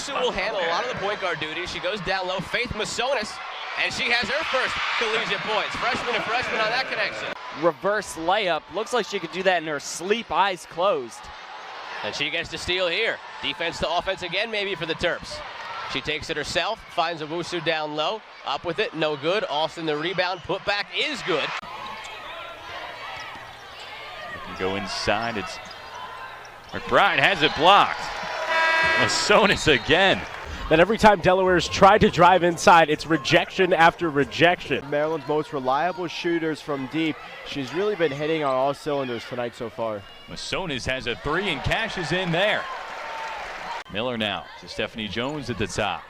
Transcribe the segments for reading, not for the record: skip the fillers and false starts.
Owusu will handle a lot of the point guard duties. She goes down low. Faith Masonius, and she has her first collegiate points. Freshman to freshman on that connection. Reverse layup. Looks like she could do that in her sleep, eyes closed. And she gets to steal here. Defense to offense again, maybe for the Terps. She takes it herself, finds Owusu down low. Up with it, no good. Austin the rebound, put back is good. Go inside, it's McBride has it blocked. Masonius again. That every time Delaware's tried to drive inside, it's rejection after rejection. Maryland's most reliable shooters from deep. She's really been hitting on all cylinders tonight so far. Masonius has a three and cashes in there. Miller now to Stephanie Jones at the top.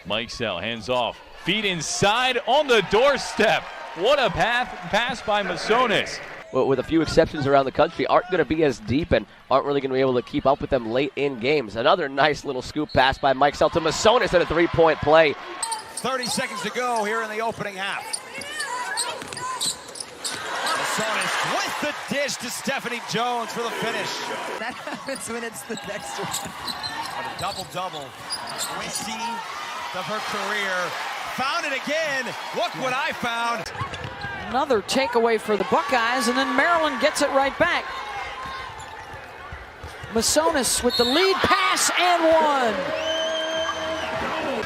Mike Sell hands off. Feet inside on the doorstep. What a pass by Masonius. Well, with a few exceptions around the country, aren't going to be as deep and aren't really going to be able to keep up with them late in games. Another nice little scoop pass by Mike Sell to Masonius at a three-point play. 30 seconds to go here in the opening half. Masonius with the dish to Stephanie Jones for the finish. That happens when it's the next one. What a double-double. 20 of her career. Found it again. Look what I found. Another takeaway for the Buckeyes, and then Maryland gets it right back. Masonius with the lead pass and one.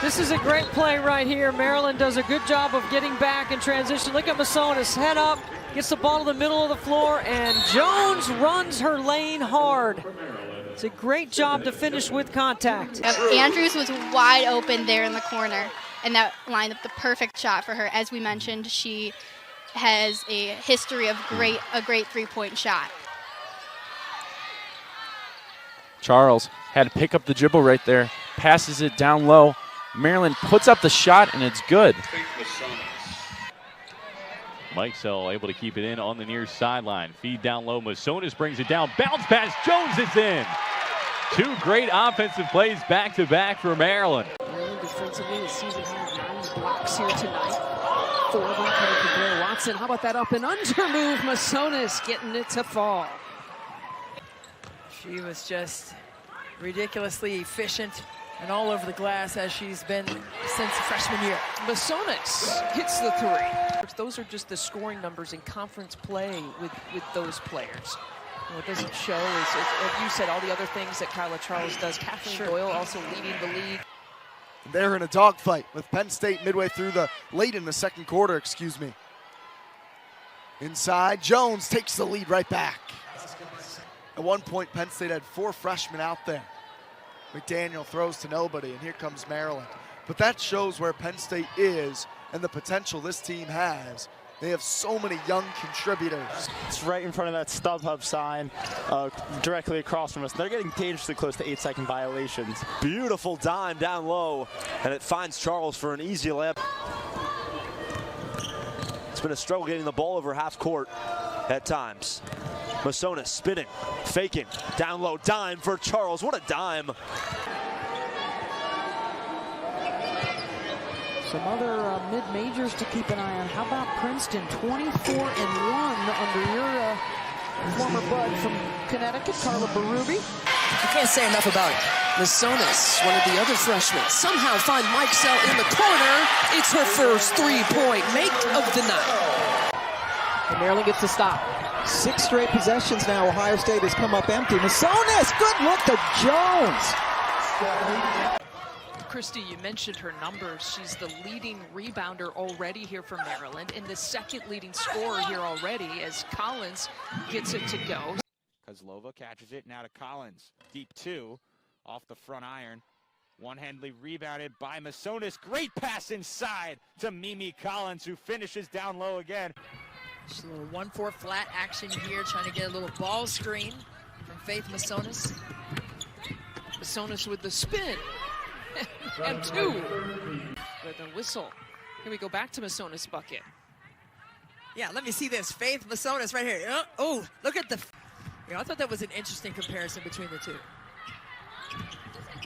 This is a great play right here. Maryland does a good job of getting back in transition. Look at Masonius, head up, gets the ball to the middle of the floor, and Jones runs her lane hard. It's a great job to finish with contact. Andrews was wide open there in the corner, and that lined up the perfect shot for her. As we mentioned, she has a history of a great three-point shot. Charles had to pick up the dribble right there, passes it down low. Maryland puts up the shot, and it's good. Mike Sell able to keep it in on the near sideline. Feed down low. Masonius brings it down. Bounce pass. Jones is in. Two great offensive plays back-to-back for Maryland. Maryland defensively this season has 9 blocks here tonight. 4 of them coming from Blair Watson. How about that up and under move? Masonius getting it to fall. She was just ridiculously efficient and all over the glass as she's been since the freshman year. Masonius hits the three. Those are just the scoring numbers in conference play with those players. What doesn't show is, as you said, all the other things that Kyla Charles does. Kathleen Doyle also leading the league. They're in a dogfight with Penn State late in the second quarter, excuse me. Inside, Jones takes the lead right back. At one point, Penn State had 4 freshmen out there. McDaniel throws to nobody, and here comes Maryland. But that shows where Penn State is and the potential this team has. They have so many young contributors. It's right in front of that StubHub sign, directly across from us. They're getting dangerously close to 8-second violations. Beautiful dime down low, and it finds Charles for an easy layup. It's been a struggle getting the ball over half court at times. Masonius spinning, faking, down low, dime for Charles. What a dime. Some other mid-majors to keep an eye on. How about Princeton, 24-1 under your former bud from Connecticut, Carla Berube. I can't say enough about it. Masonius, one of the other freshmen, somehow find Mike Sell in the corner. It's her first three-point make of the night. And Maryland gets to stop. 6 straight possessions now. Ohio State has come up empty. Masonius, good look to Jones. Christy, you mentioned her numbers. She's the leading rebounder already here for Maryland and the second leading scorer here already as Collins gets it to go. Kozlova catches it now to Collins. Deep 2 off the front iron. One-handedly rebounded by Masonius. Great pass inside to Mimi Collins, who finishes down low again. Just a little 1-4 flat action here, trying to get a little ball screen from Faith Masonius. Masonius with the spin. And 2 with a whistle. Here we go back to Masonius' bucket. Yeah, let me see this. Faith Masonius right here. Oh, look at the... I thought that was an interesting comparison between the two.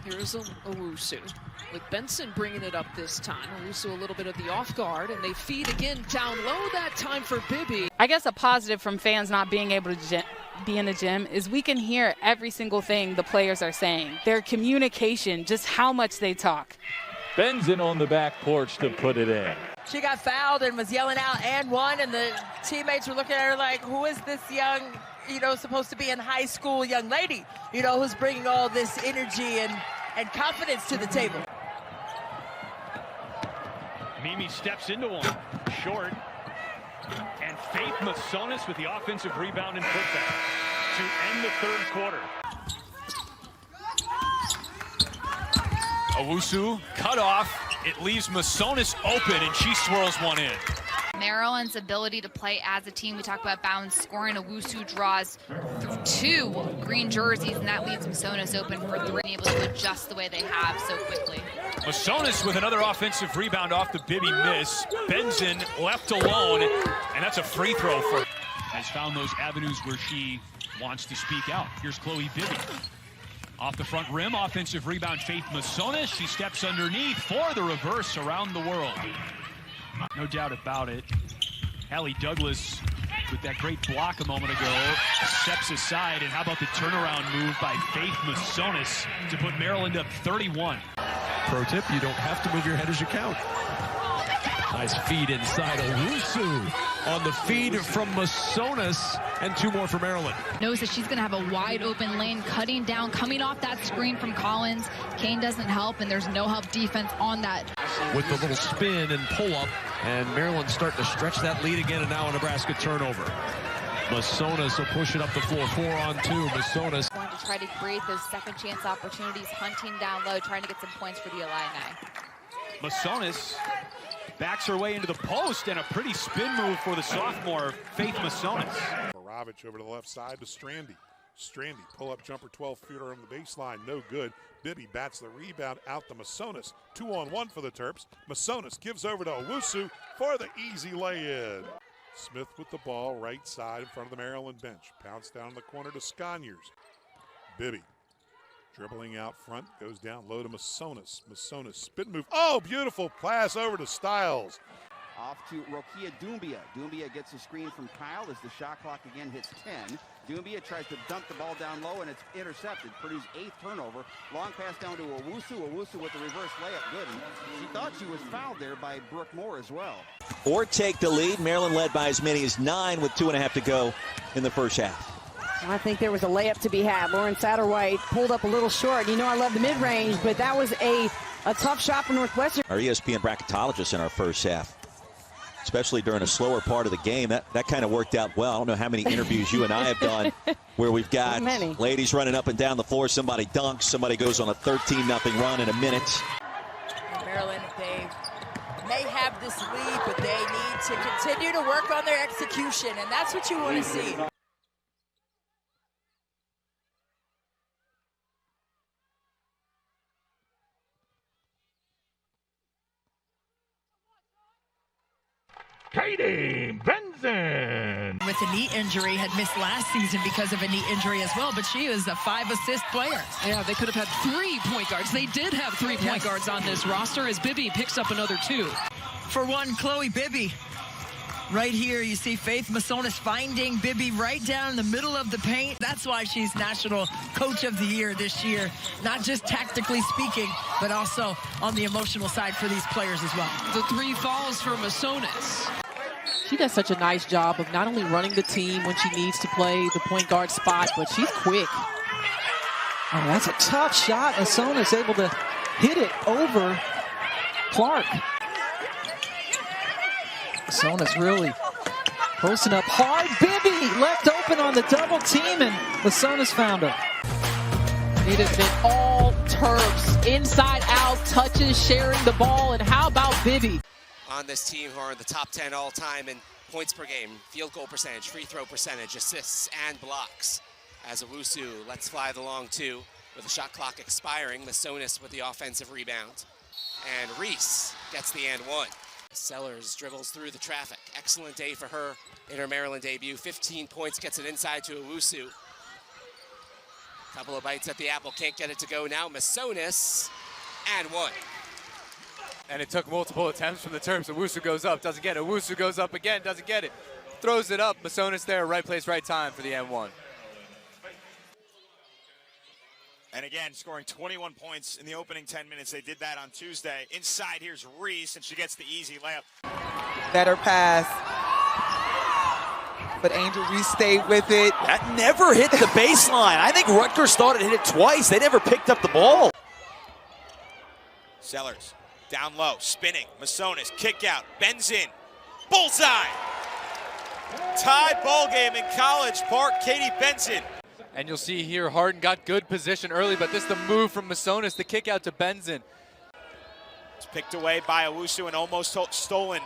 Here's Owusu with Benson bringing it up this time. Owusu a little bit of the off guard, and they feed again down low that time for Bibby. I guess a positive from fans not being able to be in the gym is we can hear every single thing the players are saying. Their communication, just how much they talk. Benson on the back porch to put it in. She got fouled and was yelling out and one, and the teammates were looking at her like, who is this young, supposed to be in high school young lady, who's bringing all this energy and confidence to the table. Mimi steps into one, short, and Faith Masonius with the offensive rebound and putback to end the third quarter. Owusu cut off. It leaves Masonius open, and she swirls one in. Maryland's ability to play as a team. We talk about balance scoring. Owusu draws through 2 green jerseys, and that leaves Masonius open for 3, able to adjust the way they have so quickly. Masonius with another offensive rebound off the Bibby miss. Benson left alone, and that's a free throw for her. Has found those avenues where she wants to speak out. Here's Chloe Bibby. Off the front rim, offensive rebound, Faith Masonius. She steps underneath for the reverse around the world. No doubt about it. Hallie Douglas with that great block a moment ago steps aside, and how about the turnaround move by Faith Masonius to put Maryland up 31. Pro tip, you don't have to move your head as you count. Nice feed inside. Owusu on the feed from Masonius, and 2 more for Maryland. Knows that she's going to have a wide open lane, cutting down, coming off that screen from Collins. Kane doesn't help, and there's no help defense on that. With the little spin and pull up, and Maryland starting to stretch that lead again, and now a Nebraska turnover. Masonius will push it up the floor, 4-on-2. Masonius going to try to create those second chance opportunities, hunting down low, trying to get some points for the Illini. Masonius backs her way into the post, and a pretty spin move for the sophomore, Faith Masonius. Moravich over to the left side to Strandy. Strandy, pull-up jumper, 12-footer on the baseline, no good. Bibby bats the rebound out to Masonius. 2-on-1 for the Terps. Masonius gives over to Owusu for the easy lay-in. Smith with the ball, right side in front of the Maryland bench. Pounce down in the corner to Sconyers. Bibby dribbling out front, goes down low to Masonius. Masonius spin move. Oh, beautiful pass over to Stiles. Off to Rokia Doumbia. Doumbia gets a screen from Kyle as the shot clock again hits 10. Doumbia tries to dump the ball down low, and it's intercepted. Purdue's 8th turnover. Long pass down to Owusu. Owusu with the reverse layup. Good. And she thought she was fouled there by Brooke Moore as well. Or take the lead. Maryland led by as many as 9 with 2.5 to go in the first half. I think there was a layup to be had. Lauren Satterwhite pulled up a little short. I love the mid-range, but that was a tough shot for Northwestern. Our ESPN bracketologist in our first half, especially during a slower part of the game, that kind of worked out well. I don't know how many interviews you and I have done where we've got ladies running up and down the floor. Somebody dunks, somebody goes on a 13-0 run in a minute. Maryland, they may have this lead, but they need to continue to work on their execution, and that's what you want to see. Katie Benson. With a knee injury, had missed last season because of a knee injury as well, but she is a 5-assist player. Yeah, they could have had 3 point guards. They did have 3 point guards on this roster as Bibby picks up another 2. For one, Chloe Bibby. Right here, you see Faith Masonius finding Bibby right down in the middle of the paint. That's why she's National Coach of the Year this year. Not just tactically speaking, but also on the emotional side for these players as well. The 3 falls for Masonius. She does such a nice job of not only running the team when she needs to play the point guard spot, but she's quick. Oh, that's a tough shot. Masonius able to hit it over Clark. Masonius really posting up hard. Bibby left open on the double team, and Masonius found her. It has been all Terps, inside out, touches, sharing the ball, and how about Bibby? On this team who are in the top 10 all time in points per game, field goal percentage, free throw percentage, assists, and blocks. As Owusu lets fly the long 2 with the shot clock expiring. Masonius with the offensive rebound. And Reese gets the and 1. Sellers dribbles through the traffic. Excellent day for her in her Maryland debut. 15 points, gets it inside to Owusu. Couple of bites at the apple, can't get it to go now. Masonius, and 1. And it took multiple attempts from the Terps. Owusu goes up, doesn't get it. Owusu goes up again, doesn't get it. Throws it up. Masonius there, right place, right time for the N1. And again, scoring 21 points in the opening 10 minutes. They did that on Tuesday. Inside, here's Reese, and she gets the easy layup. Better pass. But Angel Reese stayed with it. That never hit the baseline. I think Rutgers thought it hit it twice. They never picked up the ball. Sellers down low, spinning. Masonius, kick out, bends in. Bullseye! Tied ball game in College Park. Katie Benson. And you'll see here, Harden got good position early, but this is the move from Masonius, the kick out to Benson. It's picked away by Owusu and almost stolen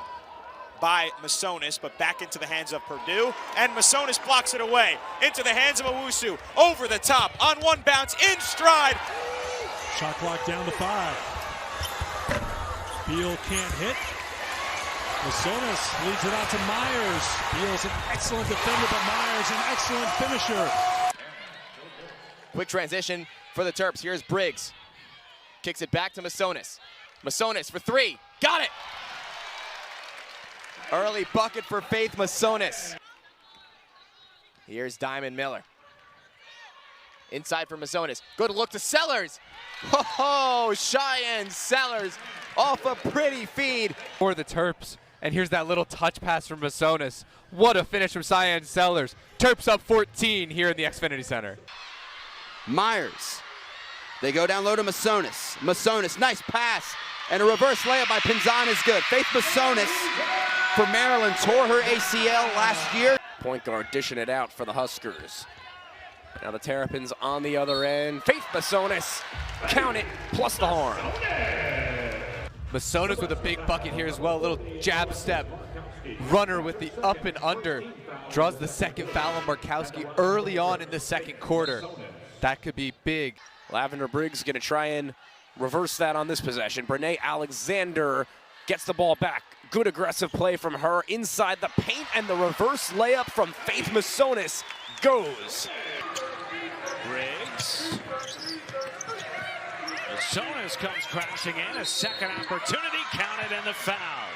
by Masonius, but back into the hands of Purdue. And Masonius blocks it away into the hands of Owusu. Over the top, on one bounce, in stride. Shot clock down to 5. Beal can't hit. Masonius leads it out to Myers. Beal's an excellent defender, but Myers an excellent finisher. Quick transition for the Terps. Here's Briggs. Kicks it back to Masonius. Masonius for 3. Got it! Early bucket for Faith Masonius. Here's Diamond Miller. Inside for Masonius. Good look to Sellers. Oh, Cheyenne Sellers off a pretty feed. For the Terps. And here's that little touch pass from Masonius. What a finish from Cheyenne Sellers. Terps up 14 here in the Xfinity Center. Myers. They go down low to Masonius. Masonius, nice pass. And a reverse layup by Pinzan is good. Faith Masonius for Maryland tore her ACL last year. Point guard dishing it out for the Huskers. Now the Terrapins on the other end. Faith Masonius, count it, plus the horn. Masonius with a big bucket here as well. A little jab step. Runner with the up and under. Draws the second foul on Markowski early on in the second quarter. That could be big. Lavender Briggs going to try and reverse that on this possession. Brene Alexander gets the ball back. Good aggressive play from her inside the paint, and the reverse layup from Faith Masonius goes. Briggs. Masonius comes crashing in. A second opportunity counted and the foul.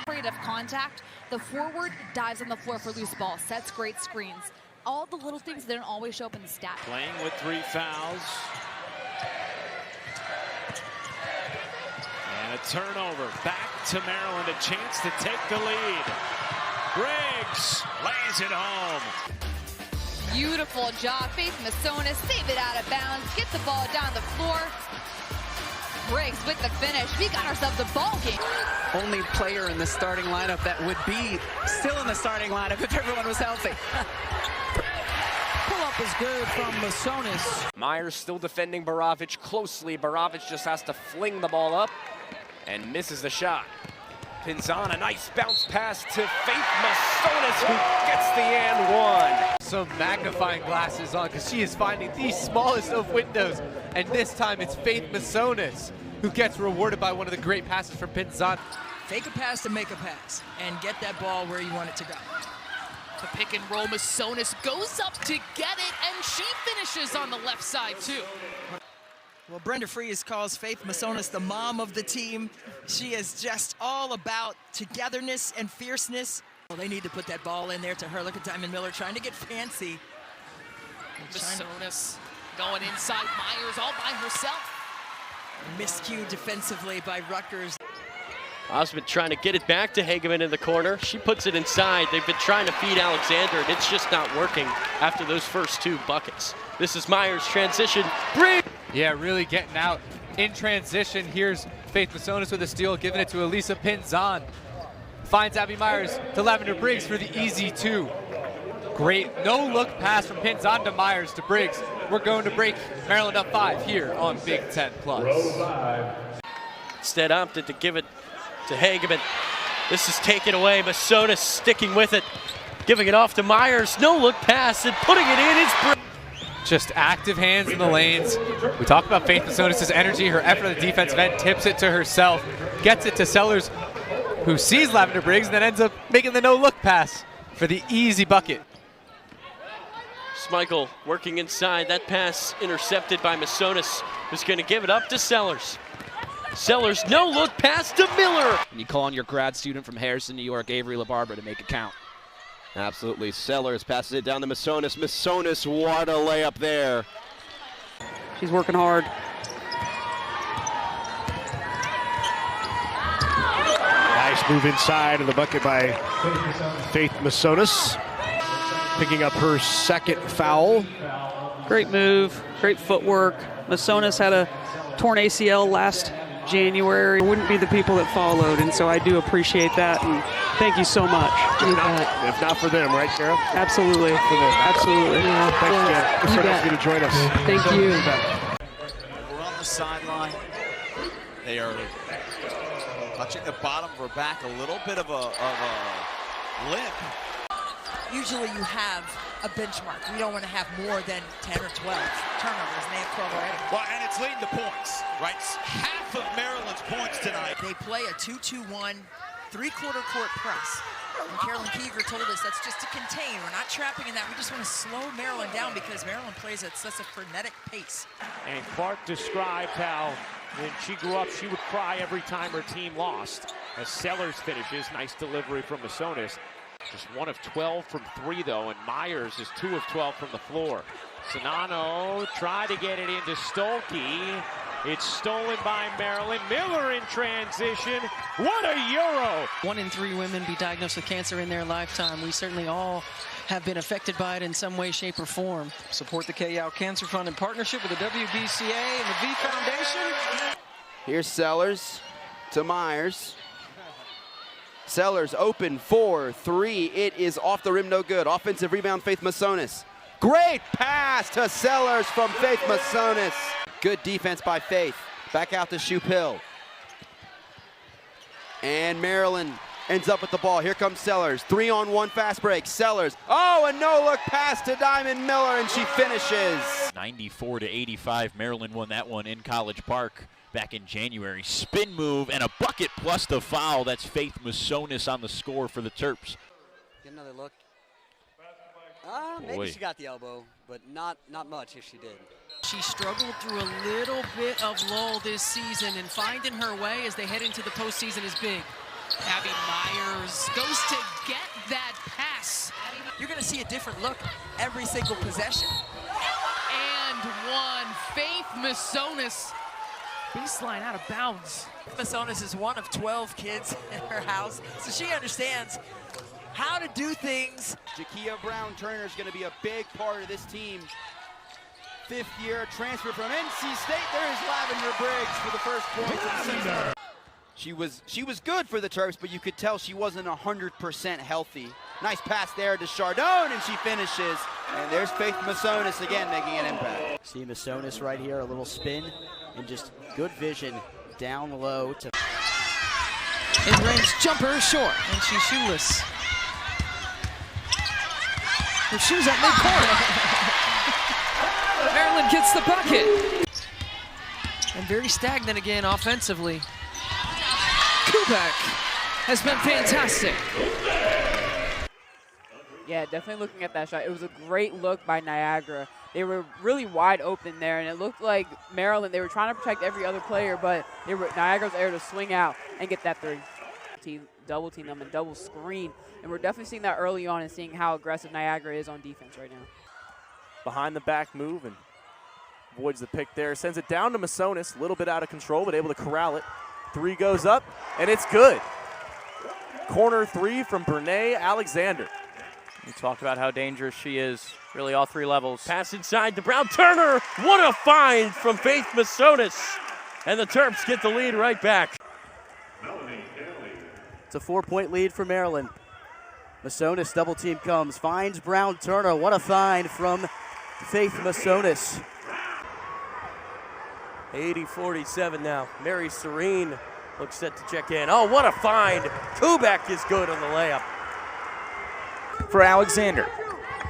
Afraid of contact. The forward dives on the floor for loose ball, sets great screens. All the little things that don't always show up in the stat. Playing with 3 fouls. And a turnover. Back to Maryland. A chance to take the lead. Briggs lays it home. Beautiful job. Faith Masonius save it out of bounds. Get the ball down the floor. Briggs with the finish. We got ourselves a ball game. Only player in the starting lineup that would be still in the starting lineup if everyone was healthy. Pull-up is good from Masonius. Myers still defending Baravic closely. Baravic just has to fling the ball up and misses the shot. Pinzan, a nice bounce pass to Faith Masonius, who gets the and one. Some magnifying glasses on because she is finding the smallest of windows. And this time it's Faith Masonius who gets rewarded by one of the great passes from Pinzan. Fake a pass to make a pass and get that ball where you want it to go. The pick and roll, Masonius goes up to get it, and she finishes on the left side too. Well, Brenda Fries calls Faith Masonius the mom of the team. She is just all about togetherness and fierceness. Well, they need to put that ball in there to her. Look at Diamond Miller trying to get fancy. Masonius going inside, Myers all by herself. Miscued defensively by Rutgers. Osmond trying to get it back to Hageman in the corner. She puts it inside. They've been trying to feed Alexander, and it's just not working after those first 2 buckets. This is Myers' transition. Yeah, really getting out in transition. Here's Faith Masonius with a steal, giving it to Elisa Pinzan. Finds Abby Myers to Lavender Briggs for the easy 2. Great no-look pass from Pinzan to Myers to Briggs. We're going to break. Maryland up 5 here on Big Ten Plus. Instead opted to give it to Hageman. This is taken away. Masonius sticking with it, giving it off to Myers. No-look pass and putting it in is Briggs. Just active hands in the lanes. We talked about Faith Masonius' energy, her effort at the defensive end, tips it to herself, gets it to Sellers, who sees Lavender Briggs and then ends up making the no-look pass for the easy bucket. Schmeichel working inside. That pass intercepted by Masonius, who's going to give it up to Sellers. Sellers, no-look pass to Miller. And you call on your grad student from Harrison, New York, Avery LaBarbera, to make it count. Absolutely. Sellers passes it down to Masonius. Masonius, what a layup there. She's working hard. Nice move inside of the bucket by Faith Masonius, picking up her second foul. Great move, great footwork. Masonius had a torn ACL last January. It wouldn't be the people that followed, and so I do appreciate that, and thank you so much. If not for them, right, Kara? Absolutely. Absolutely. Yeah. Thanks, Jen. It's so nice of you to join us. Thank you. We're on the sideline. They are touching the bottom of her back, a little bit of a limp. Usually you have a benchmark. We don't want to have more than 10 or 12 turnovers, and they have 12 already. Well, and it's leading to points, right? Half of Maryland's points tonight. They play a 2-2-1, three-quarter court press. And Carolyn Keeger told us that's just to contain. We're not trapping in that. We just want to slow Maryland down because Maryland plays at such a frenetic pace. And Clark described how when she grew up, she would cry every time her team lost. As Sellers finishes, nice delivery from Masonius. Just 1 of 12 from 3, though, and Myers is 2 of 12 from the floor. Sonano tried to get it into Stolke. It's stolen by Maryland. Miller in transition. What a Euro! 1 in 3 women be diagnosed with cancer in their lifetime. We certainly all have been affected by it in some way, shape, or form. Support the KYAL Cancer Fund in partnership with the WBCA and the V Foundation. Here's Sellers to Myers. Sellers open 4-3. It is off the rim, no good. Offensive rebound, Faith Masonius. Great pass to Sellers from Faith Masonius. Good defense by Faith. Back out to Shupil. And Maryland ends up with the ball. Here comes Sellers. 3-on-1 fast break. Sellers. Oh, a no-look pass to Diamond Miller, and she finishes. 94-85. Maryland won that one in College Park back in January. Spin move and a bucket plus the foul. That's Faith Masonius on the score for the Terps. Get another look. Maybe she got the elbow, but not much if she did. She struggled through a little bit of lull this season, and finding her way as they head into the postseason is big. Abby Myers goes to get that pass. You're going to see a different look every single possession. And one, Faith Masonius. Baseline out of bounds. Masonius is 1 of 12 kids in her house, so she understands how to do things. Jakia Brown-Turner is going to be a big part of this team. 5th year transfer from NC State. There is Lavender Briggs for the first point of the season. She was good for the Terps, but you could tell she wasn't 100% healthy. Nice pass there to Chardon, and she finishes. And there's Faith Masonius again making an impact. See Masonius right here, a little spin, and just good vision down low to In-range jumper short, and she's shoeless. Her shoes at midcourt. Maryland gets the bucket. And very stagnant again offensively. Kubek has been fantastic. Yeah, definitely looking at that shot. It was a great look by Niagara. They were really wide open there, and it looked like Maryland, they were trying to protect every other player, but Niagara was able to swing out and get that 3. Double team them and double screen. And we're definitely seeing that early on and seeing how aggressive Niagara is on defense right now. Behind the back move and avoids the pick there. Sends it down to Masonius. A little bit out of control, but able to corral it. 3 goes up, and it's good. Corner 3 from Brene Alexander. We talked about how dangerous she is, really all 3 levels. Pass inside to Brown-Turner. What a find from Faith Masonius. And the Terps get the lead right back. It's a 4-point lead for Maryland. Masonius double team comes, finds Brown-Turner. What a find from Faith Masonius. 80-47 now. Mary Serene looks set to check in. Oh, what a find. Kubek is good on the layup. For Alexander.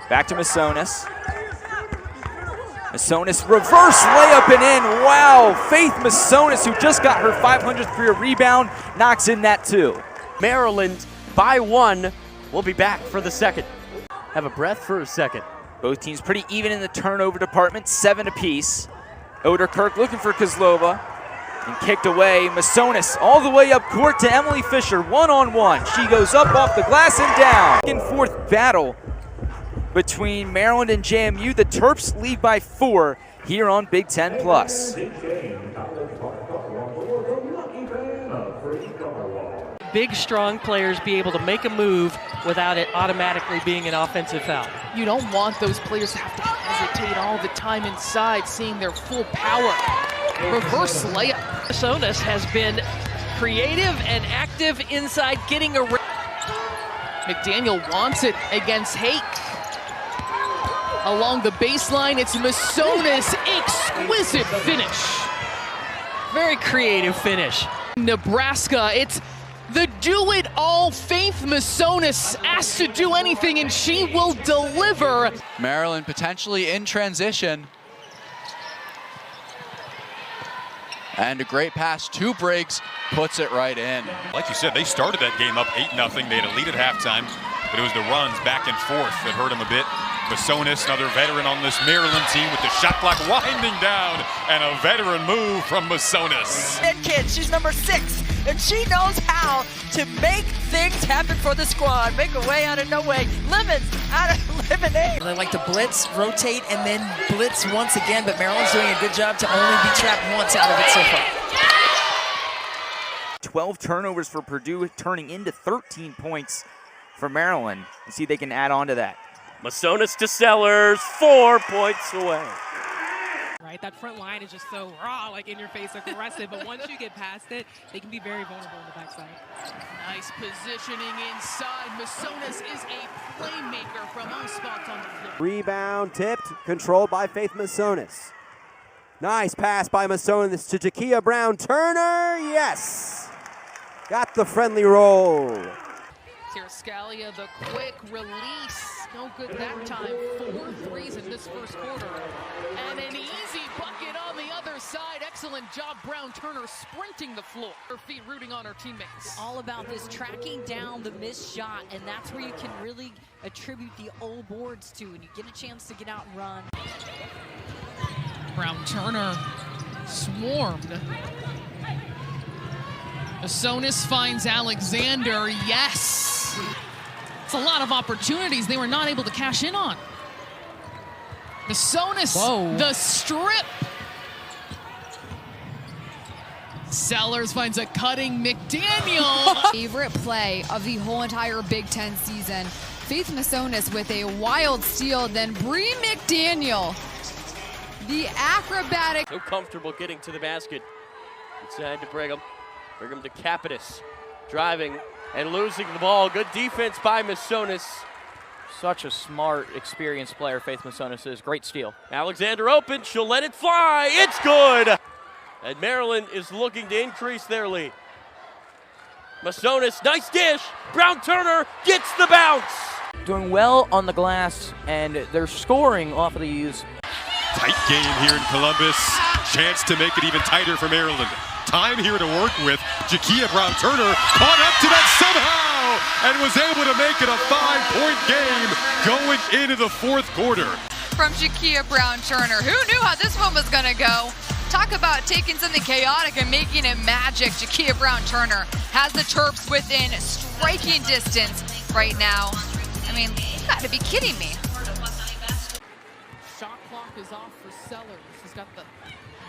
Back to Masonius. Masonius reverse layup and in. Wow, Faith Masonius, who just got her 500th career rebound, knocks in that 2. Maryland by 1. We'll be back for the second. Have a breath for a second. Both teams pretty even in the turnover department, 7 apiece. Oderkirk looking for Kozlova and kicked away. Masonius all the way up court to Emily Fisher, 1-on-1. She goes up off the glass and down. Back and forth battle between Maryland and JMU. The Terps lead by 4 here on Big Ten Plus. Big, strong players be able to make a move without it automatically being an offensive foul. You don't want those players to have to hesitate all the time inside, seeing their full power. Reverse layup. Masonius has been creative and active inside, getting a... McDaniel wants it against Haight. Along the baseline, it's Masonius. Exquisite finish. Very creative finish. Nebraska, it's the do-it-all Faith Masonius, asked to do anything and she will deliver. Maryland potentially in transition. And a great pass to Briggs, puts it right in. Like you said, they started that game up 8-0. They had a lead at halftime, but it was the runs back and forth that hurt them a bit. Masonius, another veteran on this Maryland team with the shot clock winding down, and a veteran move from Masonius. And kid, she's number 6, and she knows how to make things happen for the squad. Make a way out of no way. Lemons out of lemonade. They like to blitz, rotate, and then blitz once again, but Maryland's doing a good job to only be trapped once out of it so far. 12 turnovers for Purdue, turning into 13 points for Maryland. And see if they can add on to that. Masonius to Sellers, 4 points away. Right, that front line is just so raw, like in your face, aggressive, but once you get past it, they can be very vulnerable on the backside. Nice positioning inside. Masonius is a playmaker from all spots on the floor. Rebound tipped, controlled by Faith Masonius. Nice pass by Masonius to Jakia Brown-Turner, yes! Got the friendly roll. Scalia, the quick release. No good that time. 4 threes in this first quarter. And an easy bucket on the other side. Excellent job, Brown-Turner sprinting the floor. Her feet rooting on her teammates. All about this tracking down the missed shot, and that's where you can really attribute the old boards to, and you get a chance to get out and run. Brown-Turner swarmed. Masonius finds Alexander, yes! It's a lot of opportunities they were not able to cash in on. Masonius, the strip! Sellers finds a cutting McDaniel. Favorite play of the whole entire Big Ten season. Faith Masonius with a wild steal, then Bree McDaniel. The acrobatic. So comfortable getting to the basket. Inside to Brigham. Brigham to Capitas. Driving and losing the ball. Good defense by Masonius. Such a smart, experienced player, Faith Masonius is. Great steal. Alexander open. She'll let it fly. It's good. And Maryland is looking to increase their lead. Masonius, nice dish. Brown-Turner gets the bounce. Doing well on the glass, and they're scoring off of these. Tight game here in Columbus. Chance to make it even tighter for Maryland. Time here to work with. Jakia Brown-Turner caught up to that somehow and was able to make it a 5-point game going into the fourth quarter. From Jakia Brown-Turner. Who knew how this one was going to go? Talk about taking something chaotic and making it magic. Jakia Brown-Turner has the Terps within striking distance right now. I mean, you got to be kidding me. Shot clock is off for Sellers. She's got the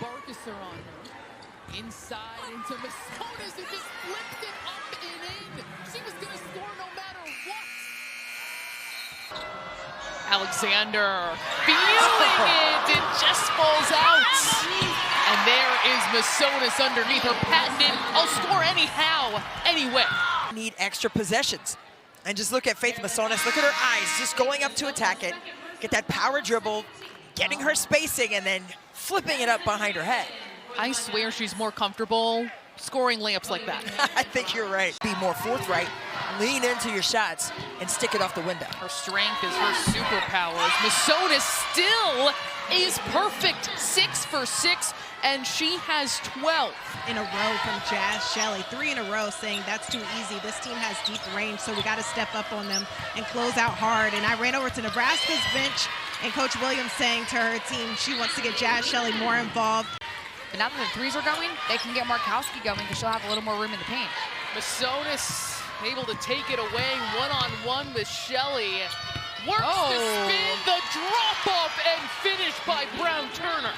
Barkisser on her. Inside into Masonius, who just flipped it up and in. She was going to score no matter what. Alexander feeling it. It just falls out. And there is Masonius underneath her patented, I'll score anyhow, anyway. Need extra possessions. And just look at Faith Masonius. Look at her eyes, just going up to attack it. Get that power dribble, getting her spacing, and then flipping it up behind her head. I swear she's more comfortable scoring layups like that. I think you're right. Be more forthright, lean into your shots, and stick it off the window. Her strength is her superpowers. Masonius still is perfect. 6 for 6, and she has 12. In a row from Jazz Shelley. 3 in a row saying that's too easy. This team has deep range, so we got to step up on them and close out hard. And I ran over to Nebraska's bench, and Coach Williams saying to her team she wants to get Jazz Shelley more involved. But now that the threes are going, they can get Markowski going because she'll have a little more room in the paint. Masonius able to take it away one-on-one with Shelley. Works the spin, the drop off, and finish by Brown Turner.